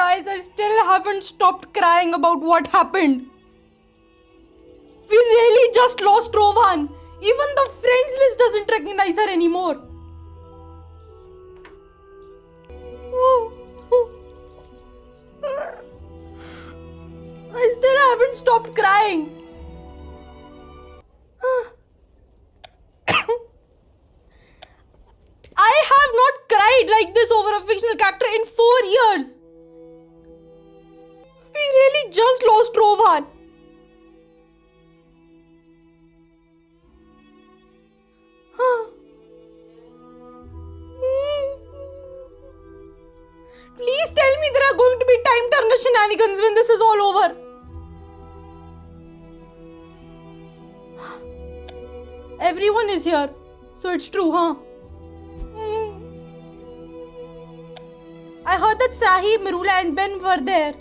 Guys, I still haven't stopped crying about what happened. We really just lost Rowan. Even the friends list doesn't recognize her anymore. I still haven't stopped crying. I have not cried like this over a fictional character in 4 years. We really just lost Rowan. Please tell me there are going to be time turner shenanigans when this is all over. Everyone is here, so it's true, huh? I heard that Sahi, Mirula and Ben were there.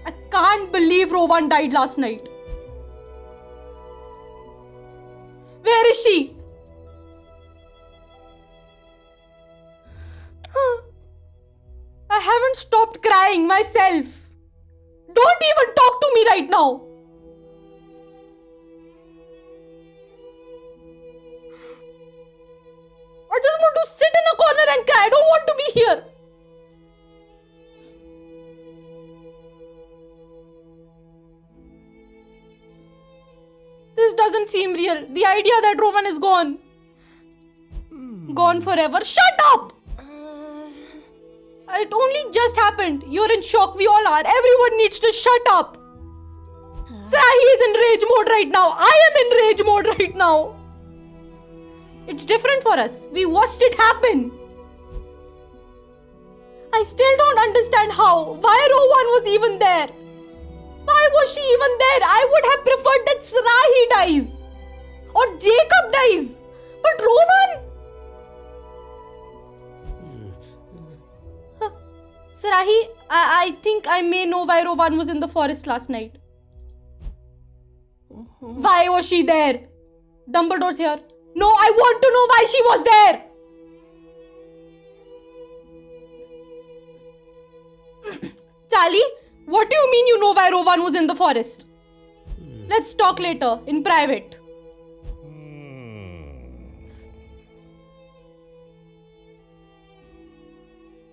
I can't believe Rowan died last night. Where is she? I haven't stopped crying myself. Don't even talk to me right now. I just want to sit in a corner and cry. I don't want to be here. This doesn't seem real. The idea that Rowan is gone. Gone forever. Shut up! It only just happened. You're in shock. We all are. Everyone needs to shut up. Sahi is in rage mode right now. I am in rage mode right now. It's different for us. We watched it happen. I still don't understand how. Why Rowan was even there. Why was she even there? I would have preferred that Sahi dies. Or Jacob dies. But Rowan? Sarahi, I think I may know why Rowan was in the forest last night. Why was she there? Dumbledore's here. No, I want to know why she was there. Charlie, what do you mean you know why Rowan was in the forest? Let's talk later, in private.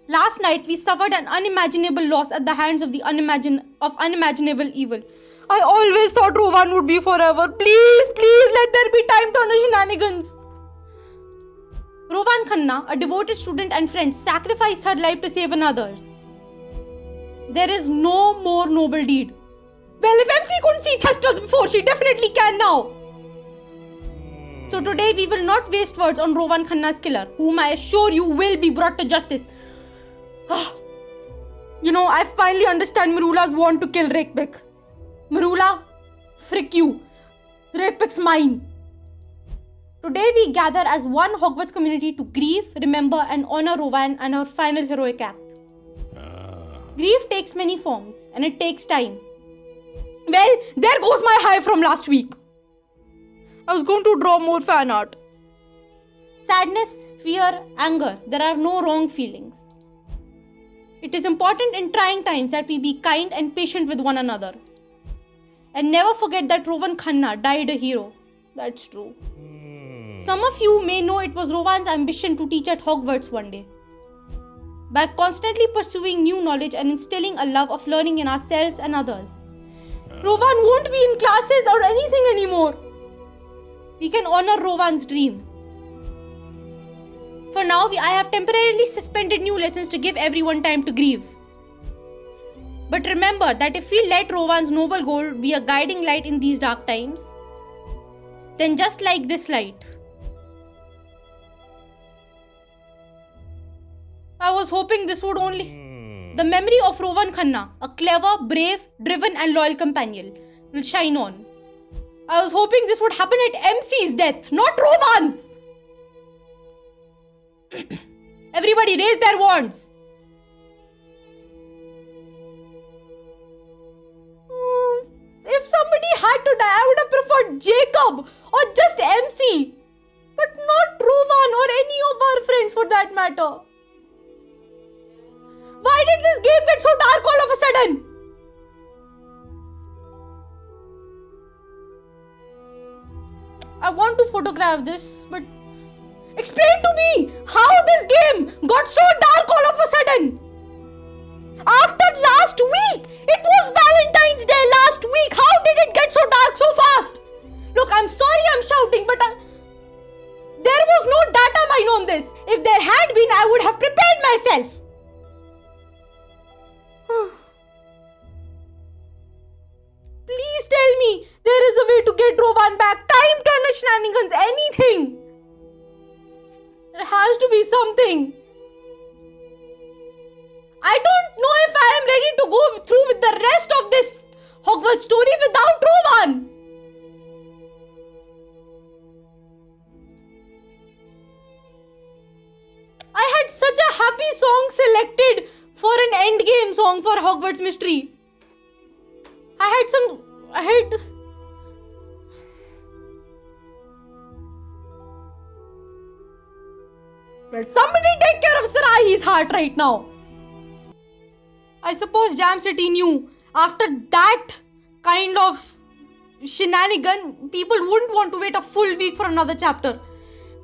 Last night, we suffered an unimaginable loss at the hands of the unimaginable evil. I always thought Rowan would be forever. Please, please let there be time turner shenanigans. Rowan Khanna, a devoted student and friend, sacrificed her life to save another's. There is no more noble deed. Well, if MC couldn't see Thesters before, she definitely can now. So today, we will not waste words on Rowan Khanna's killer, whom I assure you will be brought to justice. You know, I finally understand Mirula's want to kill Rakepick. Mirula, frick you. Rakepick's mine. Today we gather as one Hogwarts community to grieve, remember and honor Rowan and her final heroic act. Grief takes many forms and it takes time. Well, there goes my high from last week. I was going to draw more fan art. Sadness, fear, anger, there are no wrong feelings. It is important in trying times that we be kind and patient with one another. And never forget that Rowan Khanna died a hero. That's true. Some of you may know it was Rowan's ambition to teach at Hogwarts one day. By constantly pursuing new knowledge and instilling a love of learning in ourselves and others, Rowan won't be in classes or anything anymore. We can honor Rowan's dream. For now, I have temporarily suspended new lessons to give everyone time to grieve. But remember that if we let Rowan's noble goal be a guiding light in these dark times, then just like this light, I was hoping this would only... The memory of Rowan Khanna, a clever, brave, driven and loyal companion, will shine on. I was hoping this would happen at MC's death, not Rowan's! Everybody raise their wands. If somebody had to die, I would have preferred Jacob or just MC. But not Rowan or any of our friends for that matter. Why did this game get so dark all of a sudden? I want to photograph this, but explain to me how this game got so dark all of a sudden. After last week, it was Valentine's Day last week. How did it get so dark so fast? Look, I'm sorry I'm shouting, but there was no data mine on this. If there had been, I would have prepared myself. Please tell me there is a way to get Rowan back. Time turner shenanigans, anything. There has to be something. I don't know if I am ready to go through with the rest of this Hogwarts story without Rowan. I had such a happy song selected for an endgame song for Hogwarts Mystery. But somebody take care of Sarahi's heart right now. I suppose Jam City knew after that kind of shenanigan, people wouldn't want to wait a full week for another chapter.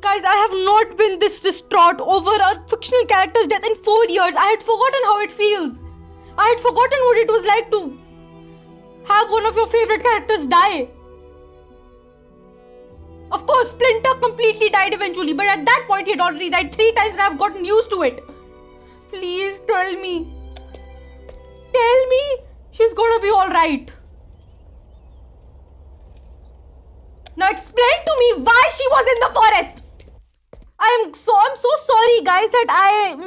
Guys, I have not been this distraught over a fictional character's death in 4 years. I had forgotten how it feels. I had forgotten what it was like to have one of your favorite characters die. Of course, Splinter completely died eventually, but at that point he had already died 3 times and I have gotten used to it. Please tell me. Tell me she's gonna be alright. Now explain to me why she was in the forest. I'm so sorry guys that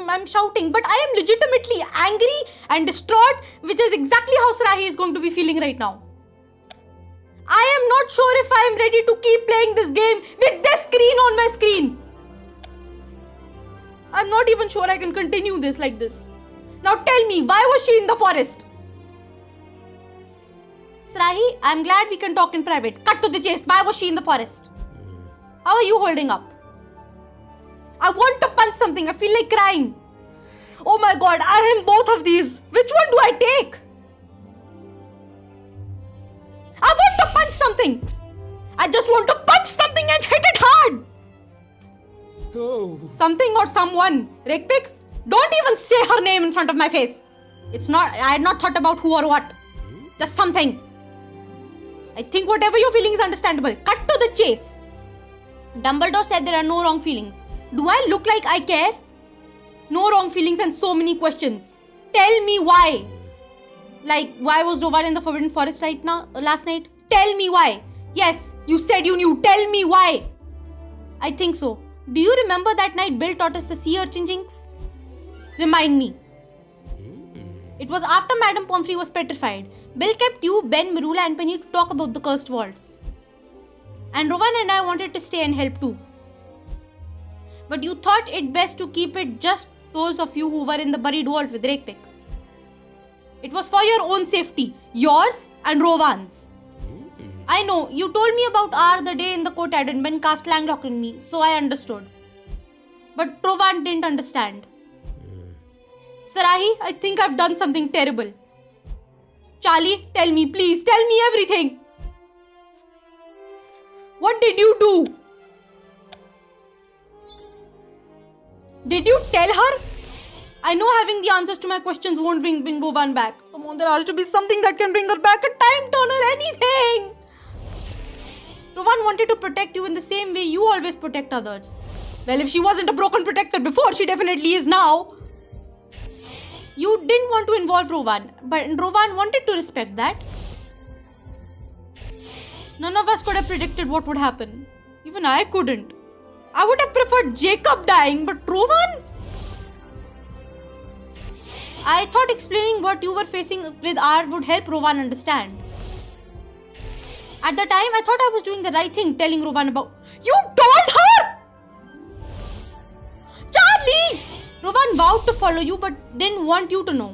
I'm shouting, but I am legitimately angry and distraught, which is exactly how Sarahi is going to be feeling right now. I am not sure if I am ready to keep playing this game with this screen on my screen. I'm not even sure I can continue this like this. Now tell me, why was she in the forest? Sarahi, I'm glad we can talk in private. Cut to the chase. Why was she in the forest? How are you holding up? I want to punch something. I feel like crying. Oh my god, I am both of these. Which one do I take? I want to punch something. I just want to punch something and hit it hard. Oh. Something or someone. Rakepick, don't even say her name in front of my face. It's not, I had not thought about who or what. Just something. I think whatever you're feeling is understandable. Cut to the chase. Dumbledore said there are no wrong feelings. Do I look like I care? No wrong feelings and so many questions. Tell me why. Like, why was Rowan in the Forbidden Forest last night? Tell me why. Yes, you said you knew. Tell me why. I think so. Do you remember that night Bill taught us the sea urchin jinx? Remind me. It was after Madame Pomfrey was petrified. Bill kept you, Ben, Marula and Penny to talk about the cursed vaults. And Rowan and I wanted to stay and help too. But you thought it best to keep it just those of you who were in the buried vault with Rakepick. It was for your own safety, yours and Rowan's. I know, you told me about R the day in the courtyard and Ben cast Langlock on me, so I understood. But Rowan didn't understand. Sarahi, I think I've done something terrible. Charlie, tell me, please, tell me everything. What did you do? Did you tell her? I know having the answers to my questions won't bring Rowan back. Come on, there has to be something that can bring her back. A time turner, anything. Rowan wanted to protect you in the same way you always protect others. Well, if she wasn't a broken protector before, she definitely is now. You didn't want to involve Rowan, but Rowan wanted to respect that. None of us could have predicted what would happen. Even I couldn't. I would have preferred Jacob dying, but Rowan? I thought explaining what you were facing with R would help Rowan understand. At the time, I thought I was doing the right thing, telling Rowan about... You told her! Charlie! Rowan vowed to follow you, but didn't want you to know.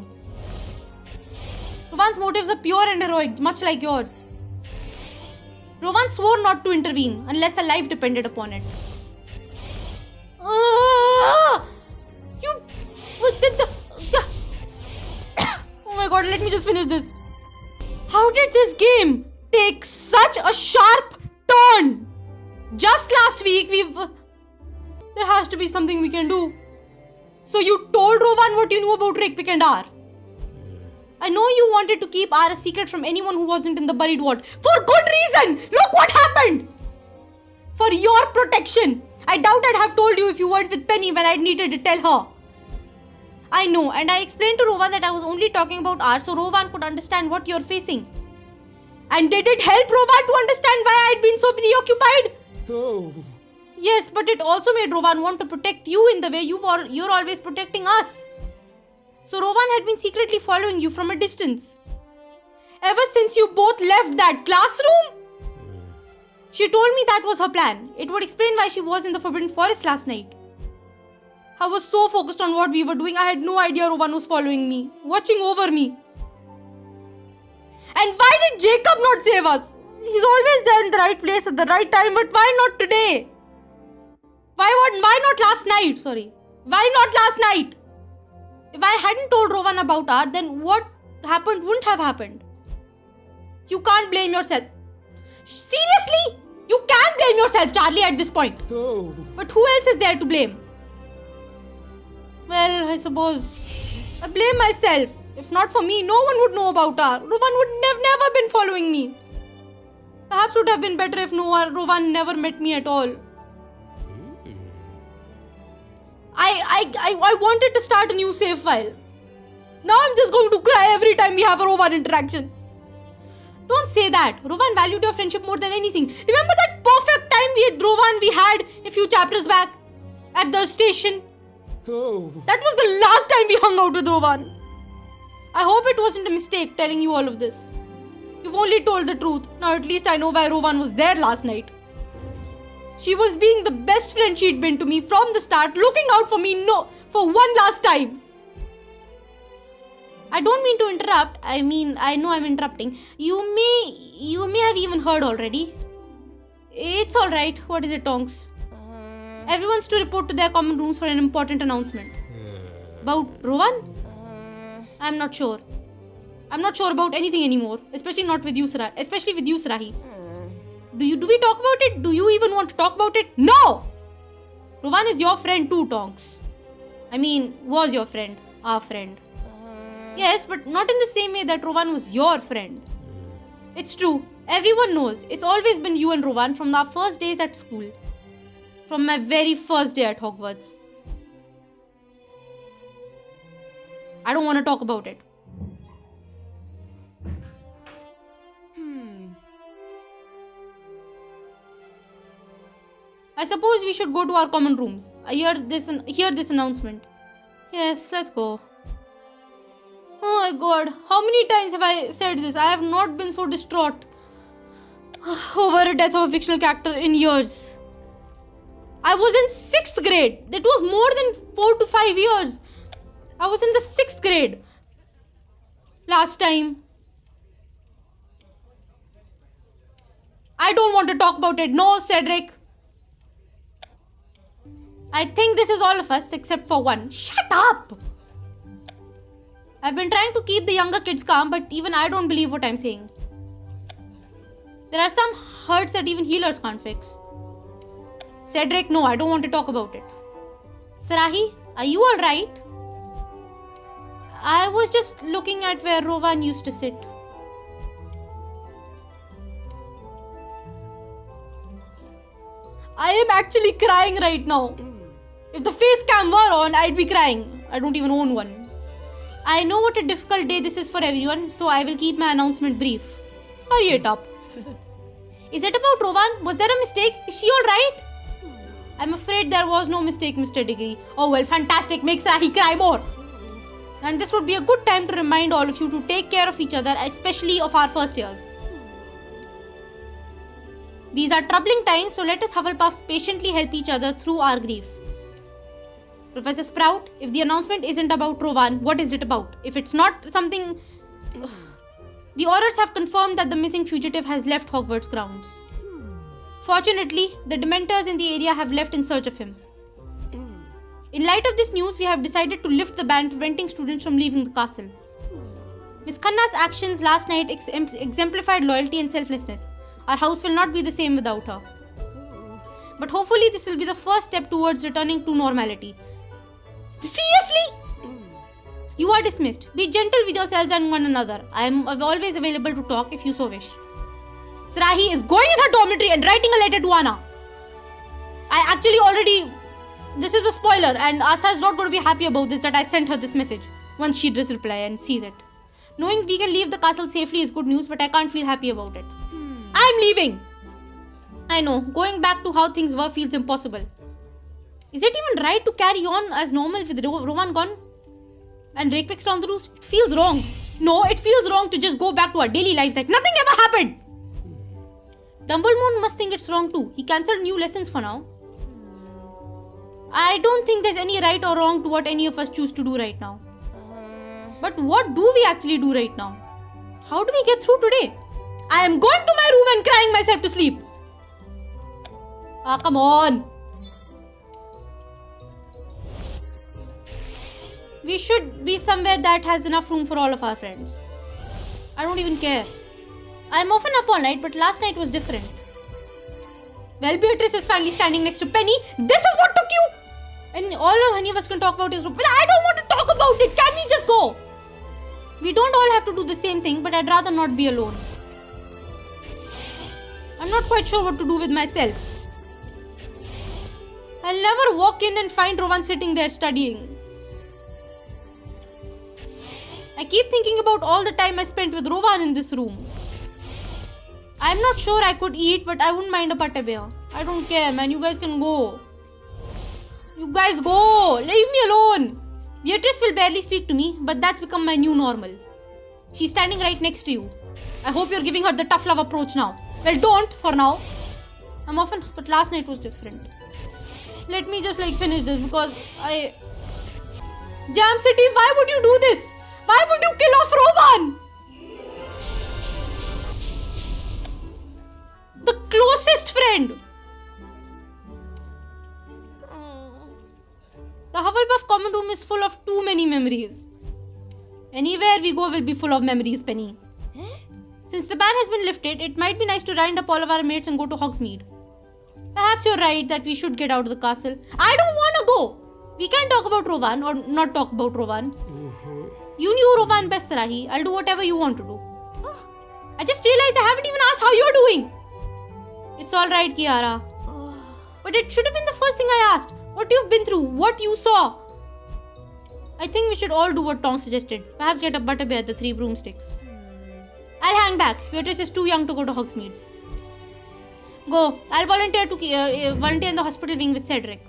Rowan's motives are pure and heroic, much like yours. Rowan swore not to intervene, unless her life depended upon it. You did the... god, let me just finish this. How did this game take such a sharp turn? Just last week, there has to be something we can do. So you told Rowan what you knew about Rakepick and R. I know you wanted to keep R a secret from anyone who wasn't in the buried vault. For good reason! Look what happened! For your protection. I doubt I'd have told you if you weren't with Penny when I needed to tell her. I know, and I explained to Rowan that I was only talking about R so Rowan could understand what you're facing. And did it help Rowan to understand why I'd been so preoccupied? Oh. Yes, but it also made Rowan want to protect you in the way you're always protecting us. So Rowan had been secretly following you from a distance. Ever since you both left that classroom? She told me that was her plan. It would explain why she was in the Forbidden Forest last night. I was so focused on what we were doing, I had no idea Rowan was following me, watching over me. And why did Jacob not save us? He's always there in the right place at the right time, but why not today? Why not last night? Sorry. Why not last night? If I hadn't told Rowan about art, then what happened wouldn't have happened. You can't blame yourself. Seriously? You can blame yourself, Charlie, at this point. Oh. But who else is there to blame? Well, I suppose I blame myself. If not for me, no one would know about her. Rowan would have never been following me. Perhaps it would have been better if Rowan never met me at all. I wanted to start a new save file. Now I'm just going to cry every time we have a Rowan interaction. Don't say that. Rowan valued your friendship more than anything. Remember that perfect time we had a few chapters back at the station? Oh. That was the last time we hung out with Rowan. I hope it wasn't a mistake telling you all of this. You've only told the truth. Now at least I know why Rowan was there last night. She was being the best friend she'd been to me from the start, looking out for me for one last time. I don't mean to interrupt. I know I'm interrupting. You may have even heard already. It's alright. What is it, Tonks? Everyone's to report to their common rooms for an important announcement. About Rowan? I'm not sure. I'm not sure about anything anymore. Especially with you, Sarahi. Do we talk about it? Do you even want to talk about it? No! Rowan is your friend too, Tonks. Was your friend. Our friend. Yes, but not in the same way that Rowan was your friend. It's true. Everyone knows. It's always been you and Rowan from our first days at school. From my very first day at Hogwarts. I don't want to talk about it. I suppose we should go to our common rooms. I hear this announcement. Yes, let's go. Oh my god, how many times have I said this? I have not been so distraught over a death of a fictional character in years. I was in 6th grade. That was more than 4 to 5 years. I was in the 6th grade last time. I don't want to talk about it. No, Cedric. I think this is all of us except for one. Shut up! I've been trying to keep the younger kids calm, but even I don't believe what I'm saying. There are some hurts that even healers can't fix. Cedric, no, I don't want to talk about it. Sarahi, are you alright? I was just looking at where Rowan used to sit. I am actually crying right now. If the face cam were on, I'd be crying. I don't even own one. I know what a difficult day this is for everyone, so I will keep my announcement brief. Hurry it up. Is it about Rowan? Was there a mistake? Is she alright? I'm afraid there was no mistake, Mr. Degree. Oh well, fantastic. Makes Rahi cry more. And this would be a good time to remind all of you to take care of each other, especially of our first years. These are troubling times, so let us Hufflepuffs patiently help each other through our grief. Professor Sprout, if the announcement isn't about Rowan, what is it about? If it's not something... The Aurors have confirmed that the missing fugitive has left Hogwarts grounds. Fortunately, the Dementors in the area have left in search of him. In light of this news, we have decided to lift the ban preventing students from leaving the castle. Miss Khanna's actions last night exemplified loyalty and selflessness. Our house will not be the same without her. But hopefully this will be the first step towards returning to normality. Seriously? You are dismissed. Be gentle with yourselves and one another. I am always available to talk if you so wish. Sarahi is going in her dormitory and writing a letter to Anna. I actually already... This is a spoiler and Asa is not going to be happy about this, that I sent her this message once she does reply and sees it. Knowing we can leave the castle safely is good news, but I can't feel happy about it. I'm leaving! I know, going back to how things were feels impossible. Is it even right to carry on as normal with Rowan gone? And Rakepick's on the loose? It feels wrong. No, it feels wrong to just go back to our daily lives like nothing ever happened. Dumbledore must think it's wrong too. He cancelled new lessons for now. I don't think there's any right or wrong to what any of us choose to do right now. But what do we actually do right now? How do we get through today? I am going to my room and crying myself to sleep. Ah, come on. We should be somewhere that has enough room for all of our friends. I don't even care. I'm often up all night, but last night was different. Well, Beatrice is finally standing next to Penny. This is what took you! And all any of us can talk about is... Well, I don't want to talk about it. Can we just go? We don't all have to do the same thing, but I'd rather not be alone. I'm not quite sure what to do with myself. I'll never walk in and find Rowan sitting there studying. I keep thinking about all the time I spent with Rowan in this room. I'm not sure I could eat, but I wouldn't mind a pate bear. I don't care, man. You guys can go. You guys go. Leave me alone. Beatrice will barely speak to me, but that's become my new normal. She's standing right next to you. I hope you're giving her the tough love approach now. Well, don't for now. I'm often, but last night was different. Let me just finish this because Jam City, why would you do this? Why would you kill off Rowan? The closest friend. The Hufflepuff common room is full of too many memories. Anywhere we go will be full of memories, Penny. Since the ban has been lifted, it might be nice to round up all of our mates and go to Hogsmeade. Perhaps you're right that we should get out of the castle. I don't want to go. We can talk about Rowan or not talk about Rowan. You knew Rowan best, Sarahi. I'll do whatever you want to do. I just realized I haven't even asked how you're doing. It's alright, Kiara. But it should have been the first thing I asked. What you've been through, what you saw. I think we should all do what Tom suggested. Perhaps get a butterbeer at the 3 broomsticks. I'll hang back. Beatrice is too young to go to Hogsmeade. Go. I'll volunteer in the hospital wing with Cedric.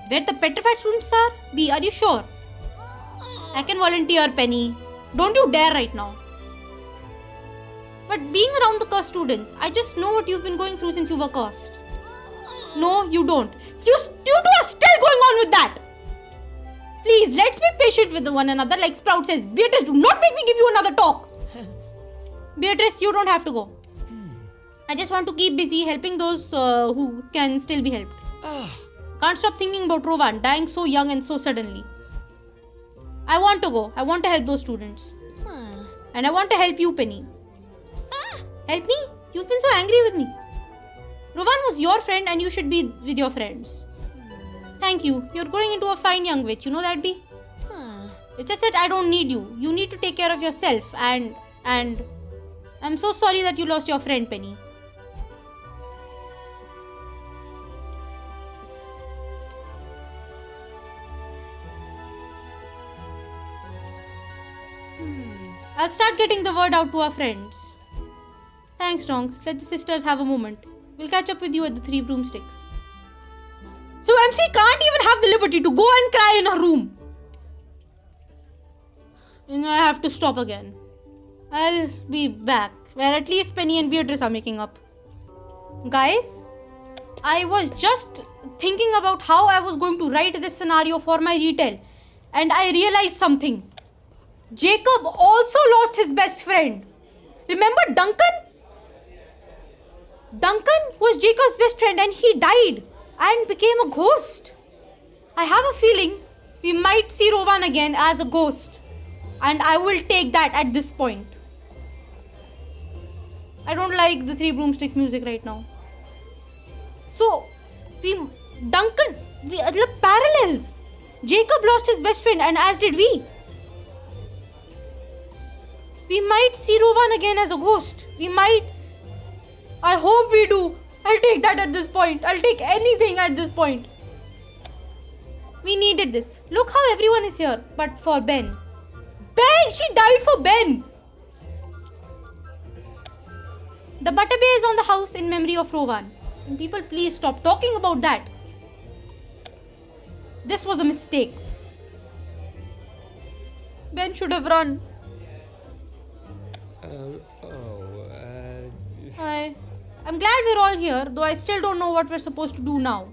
Where the petrified students are? B, are you sure? I can volunteer, Penny. Don't you dare right now. But being around the cursed students, I just know what you've been going through since you were cursed. No, you don't. You two are still going on with that. Please, let's be patient with one another like Sprout says. Beatrice, do not make me give you another talk. Beatrice, you don't have to go. I just want to keep busy helping those who can still be helped. Can't stop thinking about Rowan dying so young and so suddenly. I want to go. I want to help those students. And I want to help you, Penny. Help me? You've been so angry with me. Rowan was your friend and you should be with your friends. Thank you. You're growing into a fine young witch. You know that, Bee? It's just that I don't need you. You need to take care of yourself and I'm so sorry that you lost your friend, Penny. I'll start getting the word out to our friends. Thanks, Tonks. Let the sisters have a moment. We'll catch up with you at the 3 broomsticks. So MC can't even have the liberty to go and cry in her room. And I have to stop again. I'll be back. Well, at least Penny and Beatrice are making up. Guys, I was just thinking about how I was going to write this scenario for my retell. And I realized something. Jacob also lost his best friend. Remember Duncan? Duncan was Jacob's best friend and he died and became a ghost. I have a feeling we might see Rowan again as a ghost. And I will take that at this point. I don't like the three broomstick music right now. So, Duncan, the parallels. Jacob lost his best friend and as did we. We might see Rowan again as a ghost. We might. I hope we do. I'll take that at this point. I'll take anything at this point. We needed this. Look how everyone is here. But for Ben. Ben! She died for Ben! The butterbeer is on the house in memory of Rowan. And people, please stop talking about that. This was a mistake. Ben should have run. I'm glad we're all here, though I still don't know what we're supposed to do now.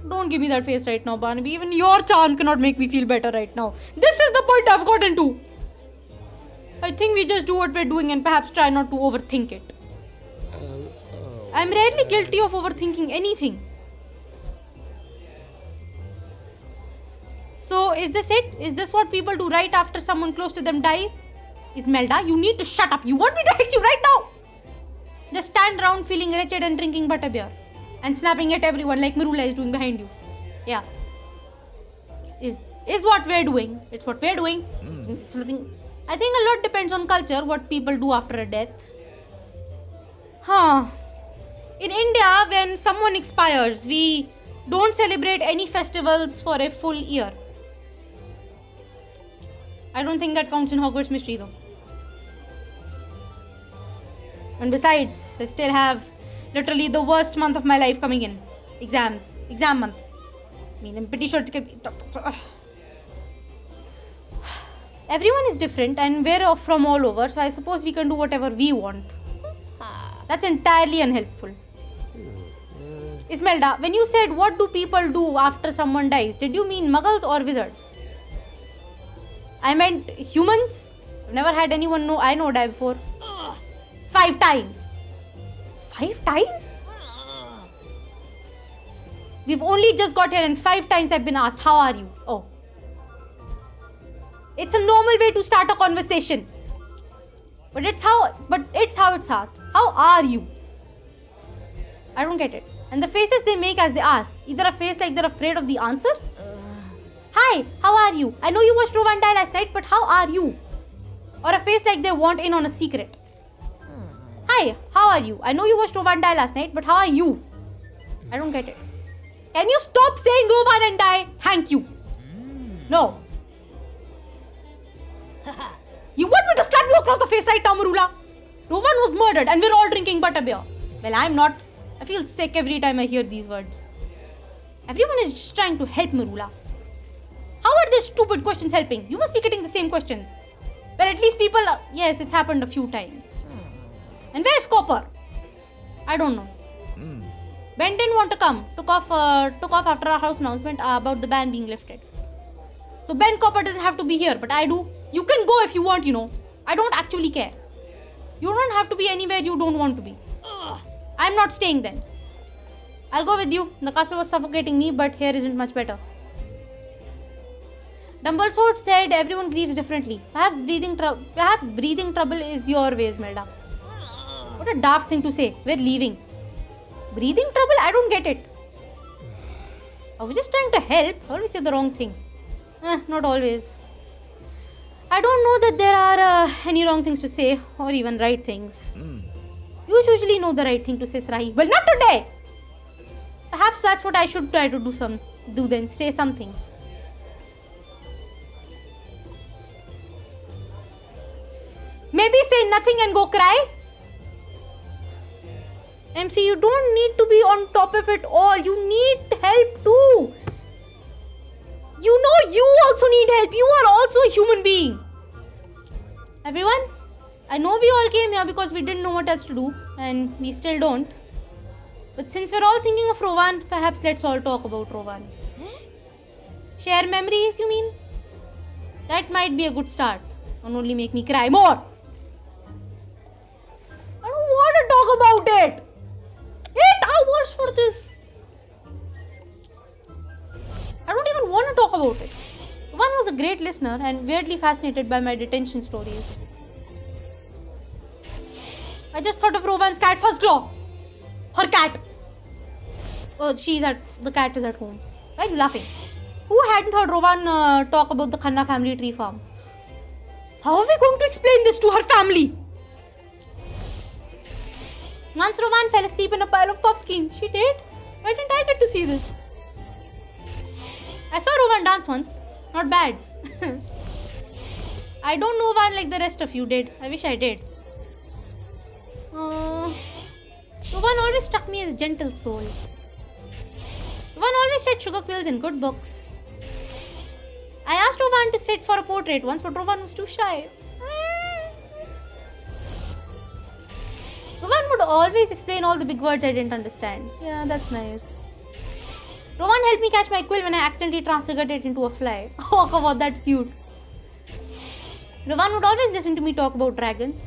Don't give me that face right now, Barnaby. Even your charm cannot make me feel better right now. This is the point I've gotten to. I think we just do what we're doing and perhaps try not to overthink it. I'm rarely guilty of overthinking anything. So, is this it? Is this what people do right after someone close to them dies? Ismelda, you need to shut up. You want me to hit you right now? Just stand around feeling wretched and drinking butterbeer. And snapping at everyone like Marula is doing behind you. Yeah. Is what we're doing. It's what we're doing. It's nothing. I think a lot depends on culture, what people do after a death. In India, when someone expires, we don't celebrate any festivals for a full year. I don't think that counts in Hogwarts Mystery though. And besides, I still have literally the worst month of my life coming in. Exams. Exam month. I mean, I'm pretty sure it's going to be... Everyone is different and we're from all over, so I suppose we can do whatever we want. That's entirely unhelpful. Ismelda, when you said what do people do after someone dies, did you mean muggles or wizards? I meant humans. I've never had anyone I know die before. 5 times. 5 times? We've only just got here and 5 times I've been asked, how are you? Oh. It's a normal way to start a conversation. But it's how it's asked. How are you? I don't get it. And the faces they make as they ask. Either a face like they're afraid of the answer. Hi, how are you? I know you watched Rowan die last night, but how are you? Or a face like they want in on a secret. Hi, how are you? I know you watched Rowan die last night, but how are you? I don't get it. Can you stop saying Rowan and die? Thank you. No. You want me to slap you across the face right now, Marula? Rowan was murdered and we're all drinking butterbeer. Well, I'm not. I feel sick every time I hear these words. Everyone is just trying to help Marula. How are these stupid questions helping? You must be getting the same questions. Well, at least people... Yes, it's happened a few times. And where's Copper? I don't know. Ben didn't want to come. Took off after our house announcement about the ban being lifted. So Ben Copper doesn't have to be here, but I do. You can go if you want, you know. I don't actually care. You don't have to be anywhere you don't want to be. I'm not staying then. I'll go with you. The castle was suffocating me, but here isn't much better. Dumbledore said everyone grieves differently. Perhaps breathing trouble is your way, Ismelda. What a daft thing to say. We're leaving. Breathing trouble? I don't get it. I was just trying to help. I always say the wrong thing. Not always. I don't know that there are any wrong things to say or even right things. You usually know the right thing to say, Srahi. Well, not today. Perhaps that's what I should try to do then. Say something. Maybe say nothing and go cry. MC, you don't need to be on top of it all. You need help too. You know you also need help. You are also a human being. Everyone, I know we all came here because we didn't know what else to do. And we still don't. But since we're all thinking of Rowan, perhaps let's all talk about Rowan. Share memories, you mean? That might be a good start. And only make me cry more. I don't want to talk about it. 8 hours for this. I don't even want to talk about it. Rowan was a great listener and weirdly fascinated by my detention stories. I just thought of Rowan's cat First Claw. Her cat. Oh, the cat is at home. Why are you laughing? Who hadn't heard Rowan talk about the Khanna family tree farm? How are we going to explain this to her family? Once Rowan fell asleep in a pile of puffskeins. She did? Why didn't I get to see this? I saw Rowan dance once. Not bad. I don't know Rowan like the rest of you did. I wish I did. Rowan always struck me as gentle soul. Rowan always said sugar quills in good books. I asked Rowan to sit for a portrait once, but Rowan was too shy. Rowan would always explain all the big words I didn't understand. Yeah, that's nice. Rowan helped me catch my quill when I accidentally transfigured it into a fly. Oh, come on, that's cute. Rowan would always listen to me talk about dragons.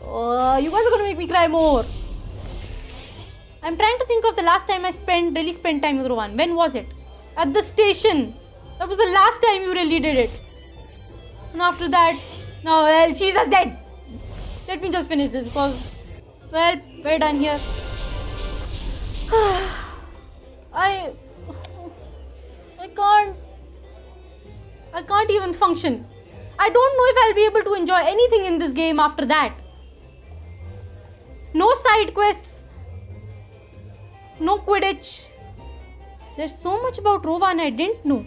Oh, you guys are going to make me cry more. I'm trying to think of the last time I really spent time with Rowan. When was it? At the station. That was the last time you really did it. And after that, no, well, she's just dead. Let me just finish this because, well, we're done here. I can't even function. I don't know if I'll be able to enjoy anything in this game after that. No side quests. No Quidditch. There's so much about Rowan I didn't know.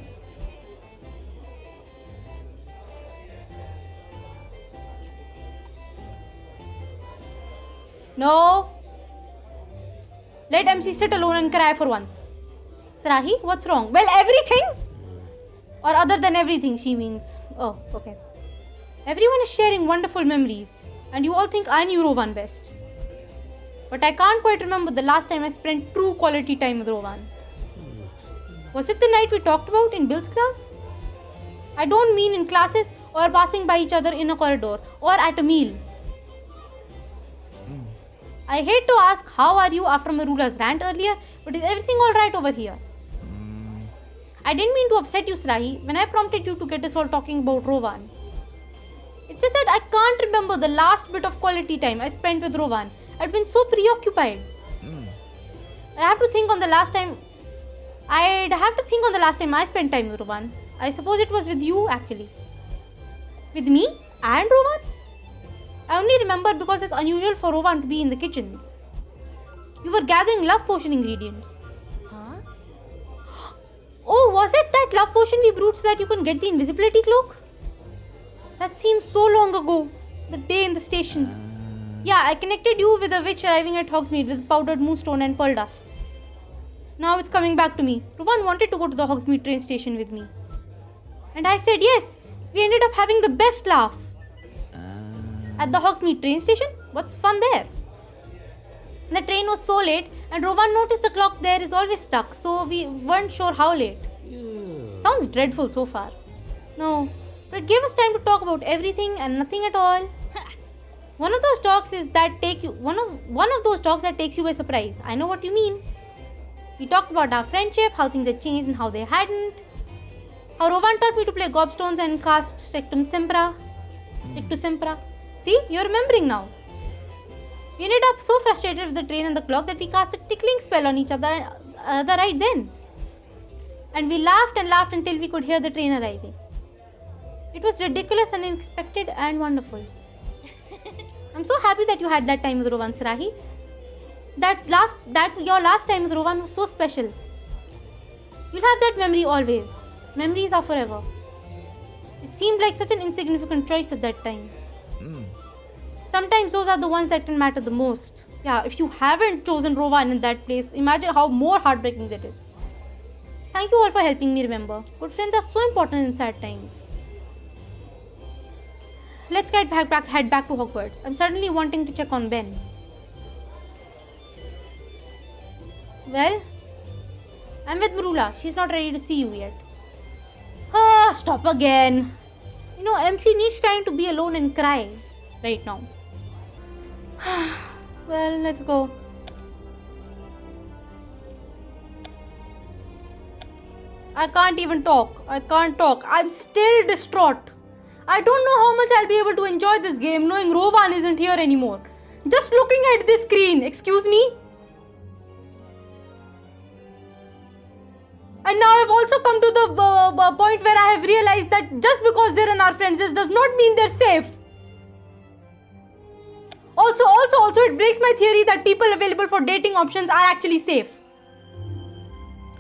No. Let MC sit alone and cry for once. Srahi, what's wrong? Well, everything. Or other than everything, she means. Oh, okay. Everyone is sharing wonderful memories. And you all think I knew Rowan best. But I can't quite remember the last time I spent true quality time with Rowan. Was it the night we talked about in Bill's class? I don't mean in classes or passing by each other in a corridor or at a meal. I hate to ask how are you after Marula's rant earlier, but is everything alright over here? I didn't mean to upset you, Srahi, when I prompted you to get us all talking about Rowan. It's just that I can't remember the last bit of quality time I spent with Rowan. I'd been so preoccupied. I'd have to think on the last time I spent time with Rowan. I suppose it was with you, actually. With me and Rowan? I only remember because it's unusual for Rowan to be in the kitchens. You were gathering love potion ingredients. Huh? Oh, was it that love potion we brewed so that you can get the invisibility cloak? That seems so long ago. The day in the station. Yeah, I connected you with a witch arriving at Hogsmeade with powdered moonstone and pearl dust. Now it's coming back to me. Rowan wanted to go to the Hogsmeade train station with me. And I said yes. We ended up having the best laugh. At the Hogsmeade train station? What's fun there? The train was so late and Rowan noticed the clock there is always stuck, so we weren't sure how late. Sounds dreadful so far. No, but it gave us time to talk about everything and nothing at all. One of those talks that takes you by surprise. I know what you mean. We talked about our friendship, how things had changed and how they hadn't. How Rowan taught me to play gobstones and cast Rectum Sempra. See, you're remembering now. We ended up so frustrated with the train and the clock that we cast a tickling spell on each other right then. And we laughed and laughed until we could hear the train arriving. It was ridiculous and unexpected and wonderful. I'm so happy that you had that time with Rowan, Srahi. Your last time with Rowan was so special. You'll have that memory always. Memories are forever. It seemed like such an insignificant choice at that time. Sometimes those are the ones that can matter the most. Yeah, if you haven't chosen Rowan in that place, imagine how more heartbreaking that is. Thank you all for helping me remember. Good friends are so important in sad times. Let's head back to Hogwarts. I'm suddenly wanting to check on Ben. Well, I'm with Marula. She's not ready to see you yet. Stop again. You know, MC needs time to be alone and cry right now. Well, let's go. I can't even talk. I can't talk. I'm still distraught. I don't know how much I'll be able to enjoy this game knowing Rowan isn't here anymore. Just looking at this screen, excuse me? And now I've also come to the point where I have realized that just because they're in our friends, this does not mean they're safe. Also, it breaks my theory that people available for dating options are actually safe.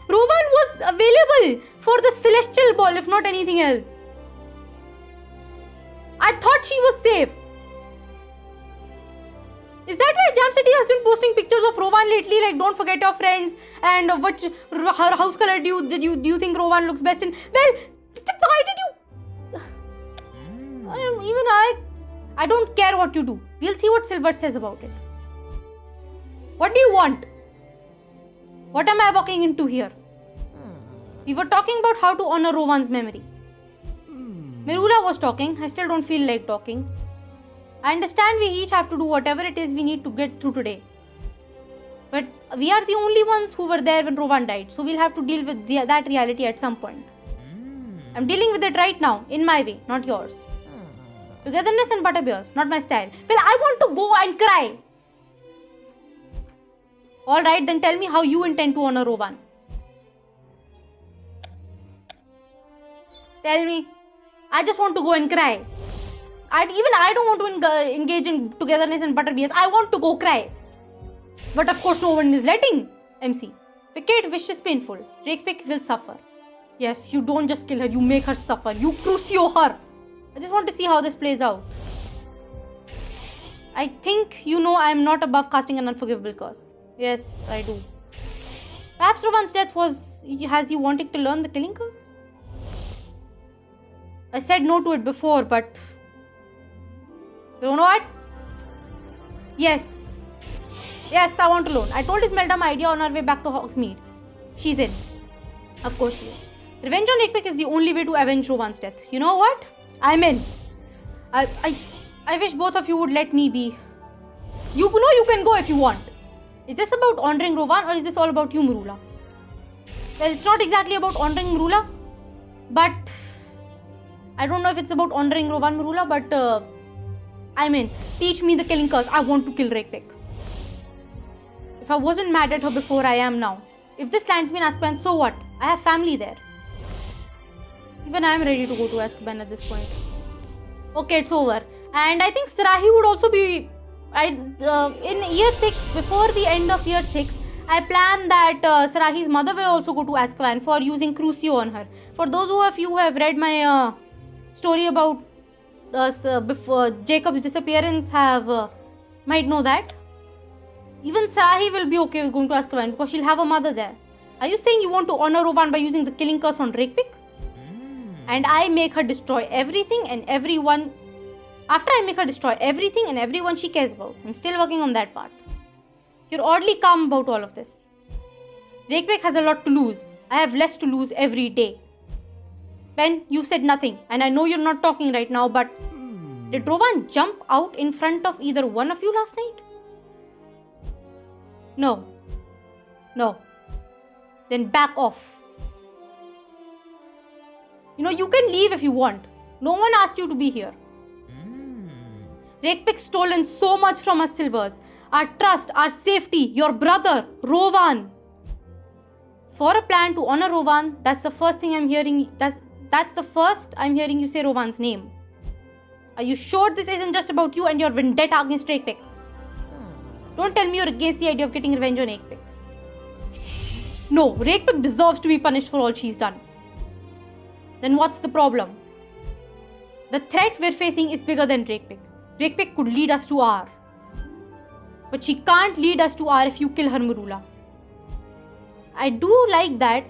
Rowan was available for the celestial ball, if not anything else. I thought she was safe. Is that why Jam City has been posting pictures of Rowan lately? Like, don't forget your friends, and which her house color do you think Rowan looks best in? Well, why did you? I don't care what you do. We'll see what Silver says about it. What do you want? What am I walking into here? We were talking about how to honor Rowan's memory. Mirula was talking. I still don't feel like talking. I understand we each have to do whatever it is we need to get through today. But we are the only ones who were there when Rowan died. So we'll have to deal with that reality at some point. I'm dealing with it right now, in my way, not yours. Togetherness and butterbeers, not my style. Well, I want to go and cry. Alright, then tell me how you intend to honor Rowan. Tell me. I just want to go and cry. I don't want to engage in togetherness and butterbeers. I want to go cry. But of course no one is letting. MC. Wicked wish is painful. Rakepick will suffer. Yes, you don't just kill her, you make her suffer. You crucio her. I just want to see how this plays out. I think you know I am not above casting an unforgivable curse. Yes, I do. Perhaps Rowan's death has you wanting to learn the killing curse? I said no to it before, but you know what? Yes, I want to learn. I told Ismelda my idea on our way back to Hogsmeade. She's in. Of course she is. Revenge on Rakepick is the only way to avenge Rowan's death. You know what? I'm in. I wish both of you would let me be. You know you can go if you want. Is this about honoring Rowan or is this all about you, Mirula? Well, it's not exactly about honoring Mirula, but I don't know if it's about honoring Rowan, Mirula, but I'm in. Teach me the killing curse. I want to kill Rakepick. If I wasn't mad at her before, I am now. If this lands me in Azkaban, so what? I have family there. Even I am ready to go to Azkaban at this point. Okay, it's over. And I think Sarahi would also be... in year 6, before the end of year 6, I plan that Sarahi's mother will also go to Azkaban for using Crucio on her. For those of you who have read my story about before Jacob's disappearance might know that. Even Sarahi will be okay with going to Azkaban because she'll have a mother there. Are you saying you want to honor Rowan by using the killing curse on Rakepick? And I make her destroy everything and everyone. After I make her destroy everything and everyone she cares about. I'm still working on that part. You're oddly calm about all of this. Rakepick has a lot to lose. I have less to lose every day. Ben, you said nothing. And I know you're not talking right now, but did Rowan jump out in front of either one of you last night? No. Then back off. You know, you can leave if you want. No one asked you to be here. Rakepick's stolen so much from us Silvers. Our trust, our safety, your brother, Rowan. For a plan to honor Rowan, that's the first thing I'm hearing. That's the first I'm hearing you say Rowan's name. Are you sure this isn't just about you and your vendetta against Rakepick? Don't tell me you're against the idea of getting revenge on Rakepick. No, Rakepick deserves to be punished for all she's done. Then what's the problem? The threat we're facing is bigger than Rakepick. Rakepick could lead us to R. But she can't lead us to R if you kill her, Mirula. I do like that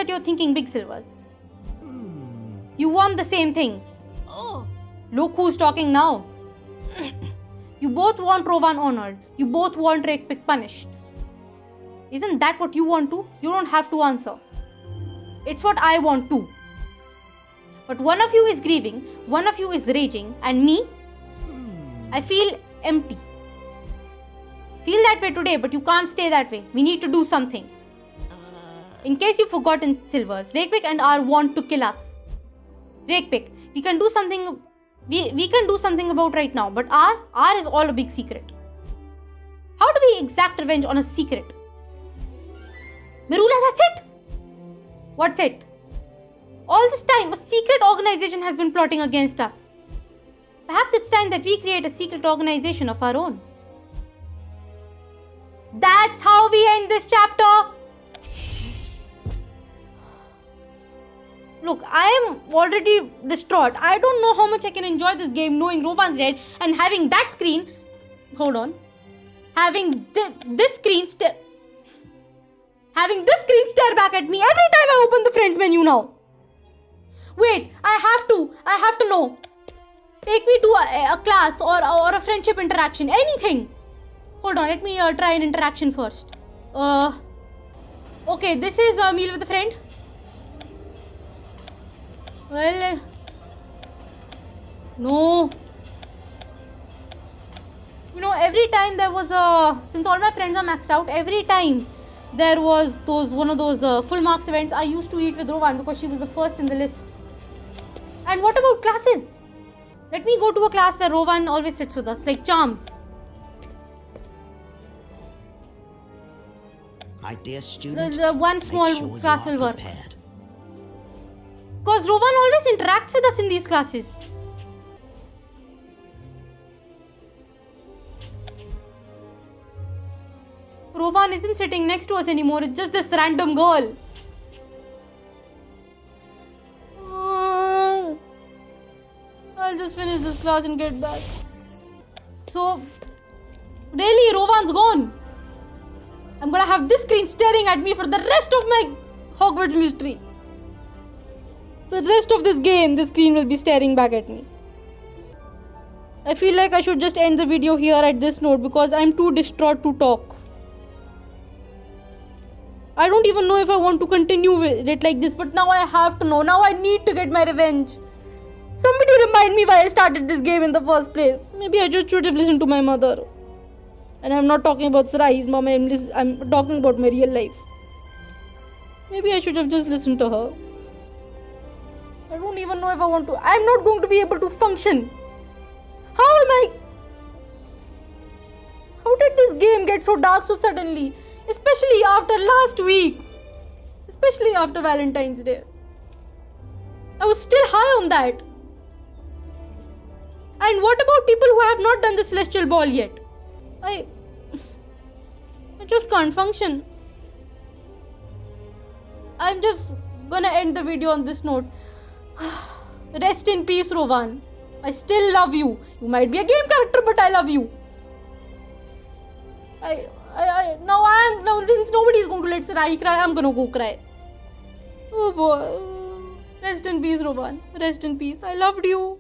you're thinking big, Silvers. You want the same things. Look who's talking now. You both want Rowan honored. You both want Rakepick punished. Isn't that what you want to? You don't have to answer. It's what I want too. But one of you is grieving, one of you is raging, and me, I feel empty. Feel that way today, but you can't stay that way. We need to do something. In case you've forgotten, Silvers, Rakepick and R want to kill us. Rakepick, we can do something. We can do something about right now, but R is all a big secret. How do we exact revenge on a secret? Marula, that's it? What's it? All this time, a secret organization has been plotting against us. Perhaps it's time that we create a secret organization of our own. That's how we end this chapter. Look, I am already distraught. I don't know how much I can enjoy this game knowing Rowan's dead and having that screen. Hold on. Having this screen stare back at me every time I open the friends menu now. Wait, I have to know. Take me to a class or a friendship interaction, anything. Hold on, let me try an interaction first. Okay, this is a meal with a friend. Well, no. You know, every time there was since all my friends are maxed out, every time there was one of those full marks events, I used to eat with Rowan because she was the first in the list. And what about classes? Let me go to a class where Rowan always sits with us, like charms. My dear student, One small make sure class you are will work. prepared. Because Rowan always interacts with us in these classes. Rowan isn't sitting next to us anymore, it's just this random girl. I'll just finish this class and get back. So, really, Rowan's gone. I'm gonna have this screen staring at me for the rest of my Hogwarts Mystery. The rest of this game, the screen will be staring back at me. I feel like I should just end the video here at this note because I'm too distraught to talk. I don't even know if I want to continue with it like this, but now I have to know. Now I need to get my revenge. Somebody remind me why I started this game in the first place. Maybe I just should have listened to my mother. And I'm not talking about Sarai's mom, I'm talking about my real life. Maybe I should have just listened to her. I don't even know if I want to. I'm not going to be able to function. How am I? How did this game get so dark so suddenly? Especially after last week. Especially after Valentine's Day. I was still high on that. And what about people who have not done the Celestial Ball yet? I just can't function. I'm just gonna end the video on this note. Rest in peace, Rowan. I still love you. You might be a game character, but I love you. Now since nobody is going to let Sarai cry, I'm gonna go cry. Oh boy. Rest in peace, Rowan. Rest in peace. I loved you.